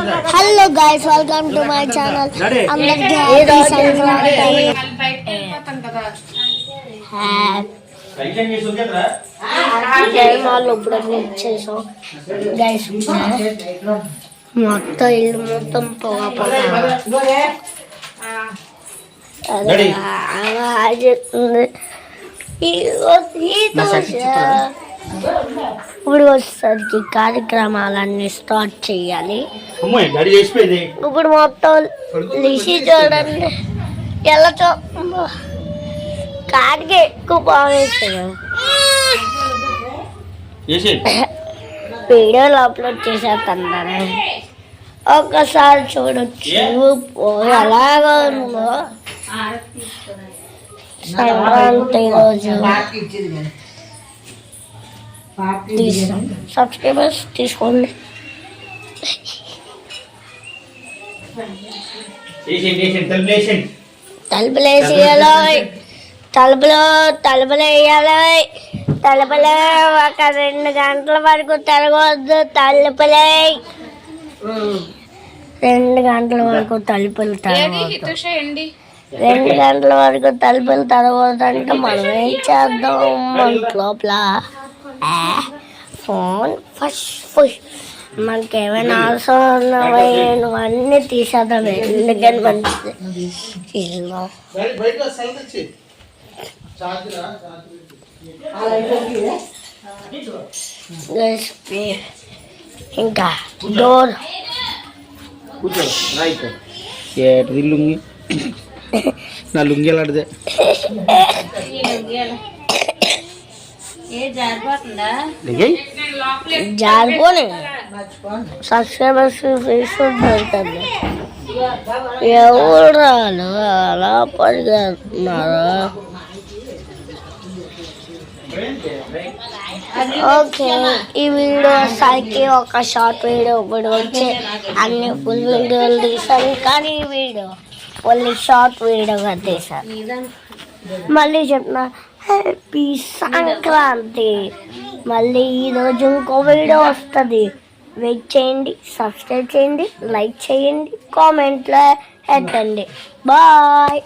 Hello guys, welcome to my channel. అందరికీ వాళ్ళు ఇప్పుడు వచ్చేసాం గైస్. మొత్తం ఇల్లు మొత్తం పొగ ఇప్పుడు వచ్చేసరికి కార్యక్రమాలన్నీ స్టార్ట్ చేయాలి. ఇప్పుడు మొత్తం లిసి చూడండి ఎలా కాడికి ఎక్కువ బాగా వీడియోలు అప్లోడ్ చేసేస్తాను, ఒక్కసారి చూడొచ్చు ఎలాగో ఉందో. సంక్రాంతి రోజు సబ్స్క్రైబర్స్ తీసుకోండి. తలుపులు వేసేయాలి, తలుపులు వేయాలి. తలుపులే ఒక 2 గంటల వరకు తిరగవద్దు. తలుపులే 2 గంటల వరకు తలుపులు తిరగవద్దు. 2 గంటల వరకు తలుపులు తిరగవద్దంటే మనం ఏం చేద్దాం? మన లోపల ఫోన్ ఫస్ట్ మనకేమైనా అవసరం ఉన్నావా నువ్వన్నీ తీసేద్దాం. ఎందుకని మంచిది ఇంకా డోర్ లుంగి నా లుంగి ఎలాంటిదే జారిపోలే. సబ్స్క్రైబర్స్ ఫేస్బుక్ పెడతాను. ఎవరు రాను అలా పరిగెడుతున్నారు. ఓకే, ఈ వీడియో సరికి ఒక షార్ట్ వీడియో ఇప్పుడు వచ్చి అన్ని ఫుల్ వీడియోలు తీసాను, కానీ ఈ వీడియో ఓన్లీ షార్ట్ వీడియోగా తీసాను. మళ్ళీ చెప్తున్నా, హ్యాపీ సంక్రాంతి. మళ్ళీ ఈరోజు ఇంకో వీడియో వస్తుంది. వెయిట్ చేయండి, సబ్స్క్రైబ్ చేయండి, లైక్ చేయండి, కామెంట్లో పెట్టండి. బాయ్.